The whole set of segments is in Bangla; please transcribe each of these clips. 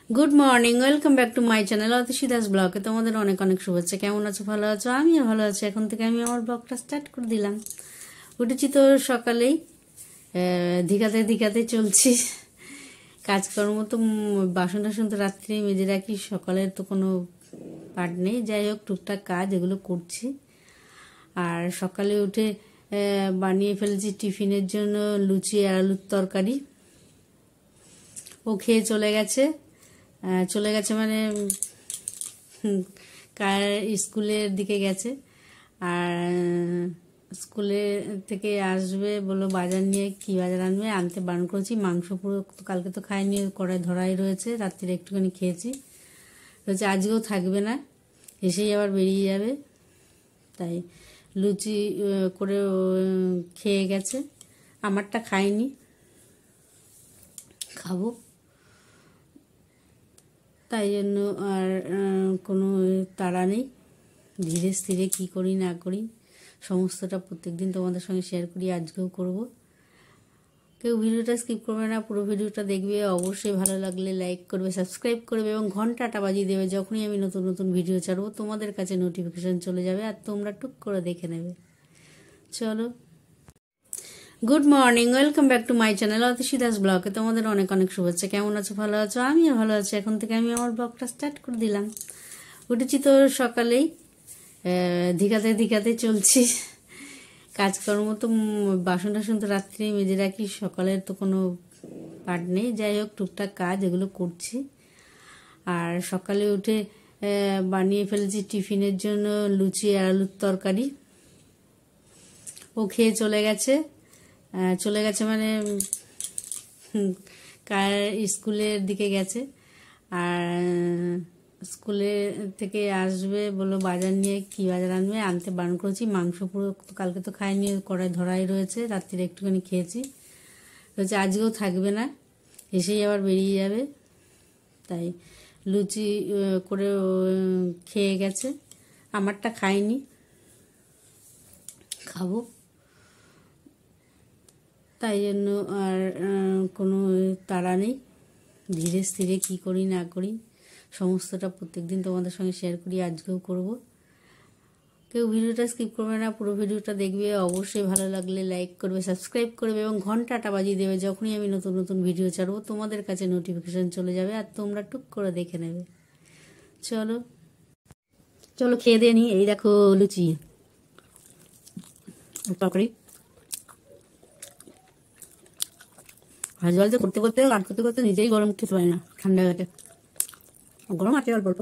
Good morning, welcome back to my channel Atishi Das ব্লগে তোমাদের অনেক অনেক শুভেচ্ছা। কেমন আছো? ভালো আছো? আমিও ভালো আছি। এখন থেকে আমি আমার ব্লগটা স্টার্ট করে দিলাম। উঠেছি তো সকালেই, ধিকাতে ধিকাতে চলছি। কাজকর্ম তো বাসন টাসন তো রাত্রে মেজে রাখি, সকালের তো কোনো পাট নেই। যাই হোক, টুকটাক কাজ এগুলো করছি। আর সকালে উঠে বানিয়ে ফেলেছি টিফিনের জন্য লুচি আর আলুর তরকারি। ও খেয়ে চলে গেছে মানে স্কুলের দিকে গেছে। আর স্কুলে থেকে আসবে, বললো বাজার নিয়ে, কি বাজার আনবে আনতে বারণ করেছি। মাংস পুরো কালকে তো খাইনি, কড়াই ধরাই রয়েছে, রাত্রিরে একটুখানি খেয়েছি রয়েছে, আজকেও থাকবে না, এসেই আবার বেরিয়ে যাবে। তাই লুচি করে খেয়ে গেছে, আমারটা খাইনি, খাবো। তাই জন্য আর কোনো তাড়া নেই, ধীরে স্থিরে কী করি না করি সমস্তটা প্রত্যেকদিন তোমাদের সঙ্গে শেয়ার করি, আজকেও করব। কেউ ভিডিওটা স্কিপ করবে না, পুরো ভিডিওটা দেখবে। অবশ্যই ভালো লাগলে লাইক করবে, সাবস্ক্রাইব করবে এবং ঘন্টাটা বাজিয়ে দেবে। যখনই আমি নতুন নতুন ভিডিও ছাড়বো তোমাদের কাছে নোটিফিকেশান চলে যাবে আর তোমরা টুক করে দেখে নেবে। চলো, good morning, welcome back to my channel Atishi Das ব্লগে তোমাদের অনেক অনেক শুভেচ্ছা। কেমন আছো? ভালো আছো? আমিও ভালো আছি। এখন থেকে আমি আমার ব্লগটা স্টার্ট করে দিলাম। উঠেছি তো সকালেই, ধিকাতে ধিকাতে চলছি। কাজকর্ম তো বাসন টাসন তো রাত্রে মেজে রাখি, সকালের তো কোনো পাট নেই। যাই হোক, টুকটাক কাজ এগুলো করছি। আর সকালে উঠে বানিয়ে ফেলেছি টিফিনের জন্য লুচি আর আলুর তরকারি। ও খেয়ে চলে গেছে মানে স্কুলের দিকে গেছে। আর স্কুলে থেকে আসবে, বললো বাজার নিয়ে, কি বাজার আনবে আনতে বারণ করেছি। মাংস পুরো কালকে তো খাইনি, কড়াই ধরাই রয়েছে, রাত্রিরে একটুখানি খেয়েছি রয়েছে, আজকেও থাকবে না, এসেই আবার বেরিয়ে যাবে। তাই লুচি করে খেয়ে গেছে, আমারটা খাইনি, খাবো। তাই জন্য আর কোনো তাড়া নেই, ধীরে স্থিরে কী করি না করি সমস্তটা প্রত্যেকদিন তোমাদের সঙ্গে শেয়ার করি, আজকেও করব। কেউ ভিডিওটা স্কিপ করবে না, পুরো ভিডিওটা দেখবে। অবশ্যই ভালো লাগলে লাইক করবে, সাবস্ক্রাইব করবে এবং ঘন্টাটা বাজিয়ে দেবে। যখনই আমি নতুন নতুন ভিডিও ছাড়বো তোমাদের কাছে নোটিফিকেশান চলে যাবে আর তোমরা টুক করে দেখে নেবে। চলো চলো, খেয়ে দিয়ে নি। এই দেখো লুচি তরকারি, ভাজ ভাজতে করতে করতে কাজ করতে করতে নিজেই গরম খেতে পারি না, ঠান্ডা হয়ে গেছে। গরম আছে অল্প অল্প।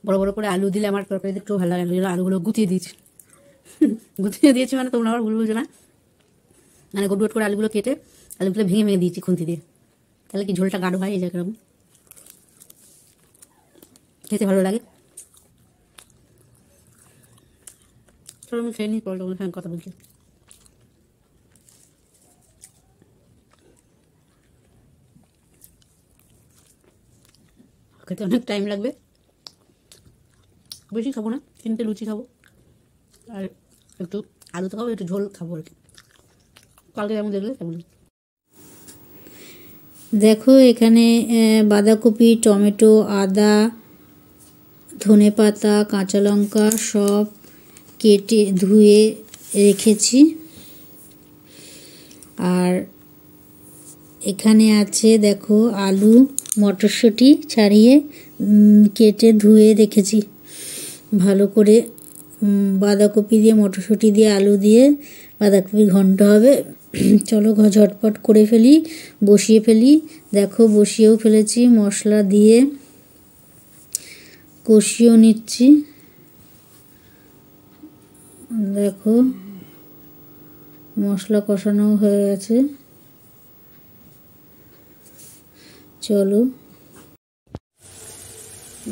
বড় বড় করে আলু দিলে আমার তরকারি একটু ভালো লাগে, আলুগুলো গুছিয়ে দিয়েছি। গুছিয়ে দিয়েছি মানে তোমরা আবার ভুল বুঝো না, মানে গোট গোট করে আলুগুলো কেটে আলুগুলো ভেঙে ভেঙে দিয়েছি খুন্তি দিয়ে, তাহলে কি ঝোলটা গাঢ় হয়, এই যেরকম খেতে ভালো লাগে। চলো আমি খেয়ে নিই, পরে তোমাদের সঙ্গে কথা বলছি। খেতে অনেক টাইম লাগবে, বেশি খাবো না, 3টে লুচি খাবো আর একটু আলু তো খাবো, একটু ঝোল খাবো আর কি, কালকে যেমন দেখলে তেমন। দেখো এখানে বাঁধাকপি, টমেটো, আদা, ধনেপাতা, কাঁচা লঙ্কা সব কেটে ধুয়ে রেখেছি। আর এখানে আছে দেখো আলু, মটরশুঁটি ছাড়িয়ে কেটে ধুয়ে রেখেছি ভালো করে। বাঁধাকপি দিয়ে, মটরশুঁটি দিয়ে, আলু দিয়ে বাঁধাকপি ঘন্ট হবে। চলো ঝটপট করে ফেলি, বসিয়ে ফেলি। দেখো বসিয়েও ফেলেছি, মশলা দিয়ে কষিয়েও নিচ্ছি। দেখো মশলা কষানো হয়ে গেছে। চলো,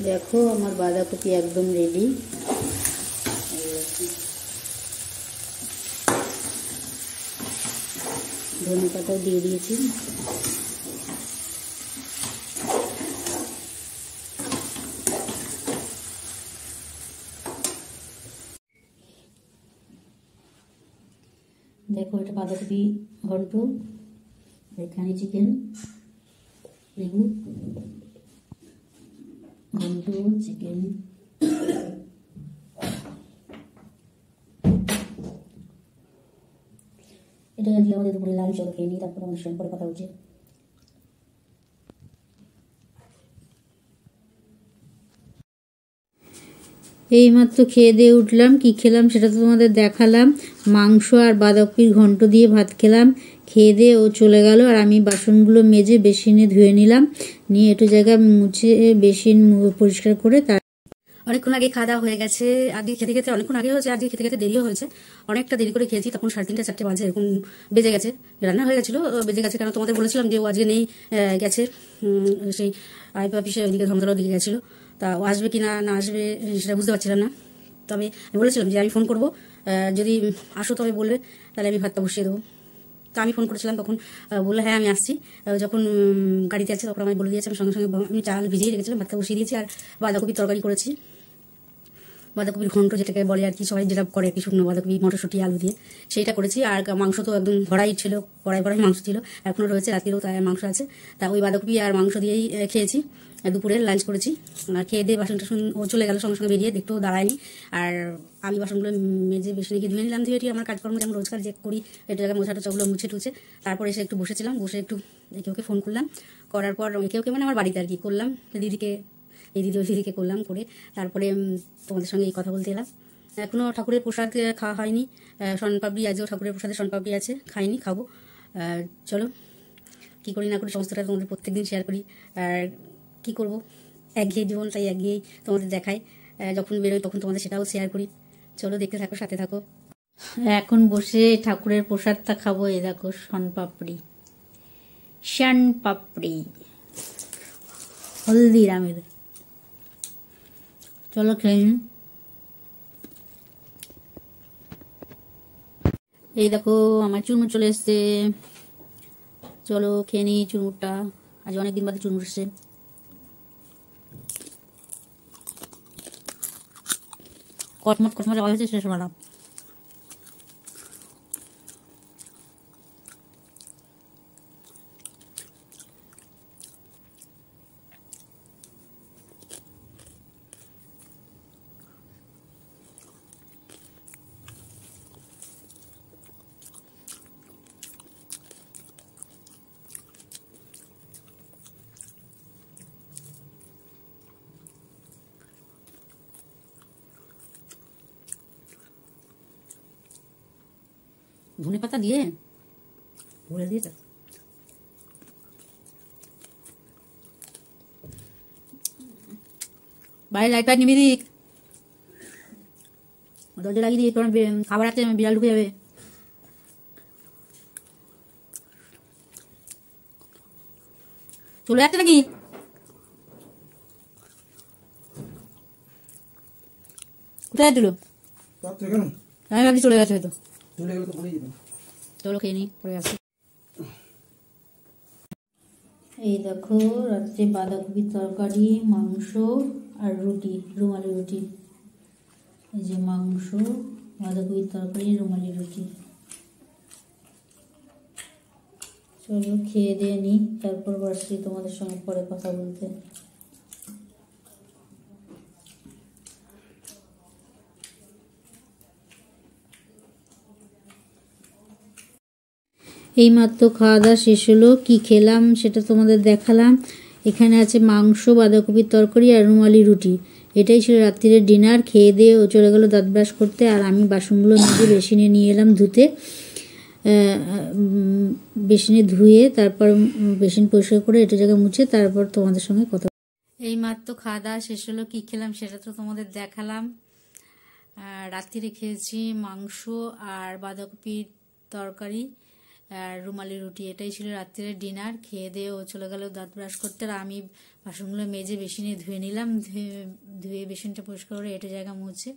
দেখো আমার বাঁধাকপি একদম রেডি। ধনে পাতাও দিয়ে দিয়েছি। দেখো এটা বাঁধাকপি ঘন্ট, এখানে চিকেন, লেবু, ঘন্ট, চিকেন। এটা আজকে আমাদের দুপুরে লাঞ্চ, চলো খেয়ে নিই, তারপর আমাদের সঙ্গে পরে কথা হচ্ছে। এইমাত্র খেয়ে দিয়ে উঠলাম, কি খেলাম সেটা তো তোমাদের দেখালাম। মাংস আর বাঁধাকপির ঘন্ট দিয়ে ভাত খেলাম। খেয়ে দিয়ে ও চলে গেল, আর আমি বাসনগুলো মেজে বেসিনে ধুয়ে নিলাম, নিয়ে একটু জায়গা মুছে বেসিন পরিষ্কার করে তার অনেকক্ষণ আগে খাওয়া দাওয়া হয়ে গেছে। আগে খেতে খেতে অনেকক্ষণ আগে হয়েছে, আজকে খেতে খেতে দেরিও হয়েছে, অনেকটা দেরি করে খেয়েছি। তখন 3:30 4টে বাজে এরকম বেজে গেছে। রান্না হয়ে গেছিলো, বেজে গেছে, কারণ তোমাদের বলেছিলাম যে ও আজকে নেই, গেছে সেই আইপি অফিসে ওইদিকে ধমতলার দিকে গেছিলো। তা ও আসবে কি না না আসবে সেটা বুঝতে পারছিলাম না। তবে আমি বলেছিলাম যে আমি ফোন করবো, যদি আসো তবে বলবে, তাহলে আমি ভাতটা বসিয়ে দেবো। তো আমি ফোন করেছিলাম, তখন বললো হ্যাঁ আমি আসছি। যখন গাড়িতে আছে তখন আমি বলে দিয়েছি, আমি সঙ্গে সঙ্গে আমি চাল ভিজিয়ে রেখেছিলাম, ভাতটা বসিয়ে দিয়েছি। আর বাঁধাকপির তরকারি করেছি, বাঁধাকপির ঘন্ট যেটাকে বলে আর কি, সবাই যেটা করে আর কি, শুকনো বাঁধাকপি মটরশুঁটি আলু দিয়ে, সেইটা করেছি। আর মাংস তো একদম ভরাই ছিল, কড়াই মাংস ছিল, এখনও রয়েছে, রাতেরও তাই মাংস আছে। তা ওই বাঁধাকপি আর মাংস দিয়েই খেয়েছি, দুপুরে লাঞ্চ করেছি। আর খেয়ে দিয়ে বাসন টাসন ও চলে গেল সঙ্গে সঙ্গে, বেরিয়ে দেখতেও দাঁড়ায়নি। আর আমি বাসনগুলো মেজে বেশি নাকি ধুয়ে নিলাম, ধুয়ে আমার কাজকর্ম যেমন রোজগার যে করি, এটা জায়গায় মোছা টোচাগুলো মুছে টুছে তারপরে এসে একটু বসেছিলাম, বসে একটু একে ওকে ফোন করলাম, করার পর একে ওকে মানে আমার বাড়িতে আর কি করলাম, দিদিকে এই দিদি ওই দিদিকে করলাম, করে তারপরে তোমাদের সঙ্গে এই কথা বলতে এলাম। এখনও ঠাকুরের প্রসাদ খাওয়া হয়নি, শনপাপড়ি আজও ঠাকুরের প্রসাদে শনপাপড়ি আছে, খাইনি, খাবো। চলো কী করি না করি সমস্তটা তোমাদের প্রত্যেকদিন শেয়ার করি। আর কী করবো, একঘেয়ে জীবন, তাই একঘেয়েই তোমাদের দেখাই, যখন বেরোই তখন তোমাদের সেটাও শেয়ার করি। চলো দেখতে থাকো, সাথে থাকো। এখন বসে ঠাকুরের প্রসাদটা খাবো। এই দেখো শনপাপড়ি, শনপাপড়ি হলদিরামের। চলো খেয়ে নিন। এই দেখো আমার চুরমুর চলে এসছে, চলো খেয়ে নিই চুরমুরটা, আজ অনেকদিন বাদে চুরমুর এসছে। কটমট কটমট আওয়াজ হচ্ছে, শেষ বানাম। ধনে পাতা দিয়ে ভরে দিয়েছে। বাইরে লাইট ফাইট নিবি দিক, দরজা লাগিয়ে দিয়ে, তোমার খাবার আছে, বিড়াল ঢুকে যাবে। চলে যাচ্ছে নাকি? কোথায় যাচ্ছিল? আমি ভাবছি চলে গেছে হয়তো। চলো খেয়ে নিই, পরে আসি। এই দেখো রাত্রে বাঁধাকপির তরকারি, মাংস আর রুটি, রুমালি রুটি। এই যে মাংস, বাঁধাকপির তরকারি, রুমালি রুটি। চলো খেয়ে দিয়ে নিই, তারপর আসছি তোমাদের সঙ্গে পরে কথা বলতে। এইমাত্র খাওয়া দাওয়া শেষ হলো, কী খেলাম সেটা তোমাদের দেখালাম। এখানে আছে মাংস, বাঁধাকপির তরকারি আর রুমালি রুটি, এটাই ছিল রাত্রিরের ডিনার। খেয়ে দিয়ে ও চলে গেলো দাঁত ব্রাশ করতে, আর আমি বাসনগুলো নিজে বেসিনে নিয়ে এলাম ধুতে। বেসিনে ধুয়ে তারপর বেসিন পরিষ্কার করে এটা জায়গায় মুছে তারপর তোমাদের সঙ্গে কথা। এইমাত্র খাওয়া দাওয়া শেষ হলো, কী খেলাম সেটা তো তোমাদের দেখালাম। রাত্রিরে খেয়েছি মাংস আর বাঁধাকপির তরকারি আর রুমালি রুটি, এটাই ছিল রাত্রের ডিনার। খেয়ে দিয়ে ও চলে গেল দাঁত ব্রাশ করতে, আর আমি বাসনগুলো মেজে বেসিনে ধুয়ে নিলাম, ধুয়ে বেসিনটা পরিষ্কার করে এটা জায়গা মুছে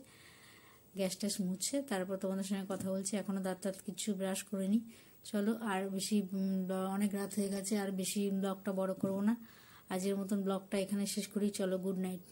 গ্যাস ট্যাস মুছে তারপর তোমাদের সঙ্গে কথা বলছি। এখনও দাঁত কিছু ব্রাশ করিনি, চলো আর বেশি অনেক রাত হয়ে গেছে, আর বেশি ব্লগটা বড় করব না, আজকের মতন ব্লগটা এখানে শেষ করি। চলো, গুড নাইট।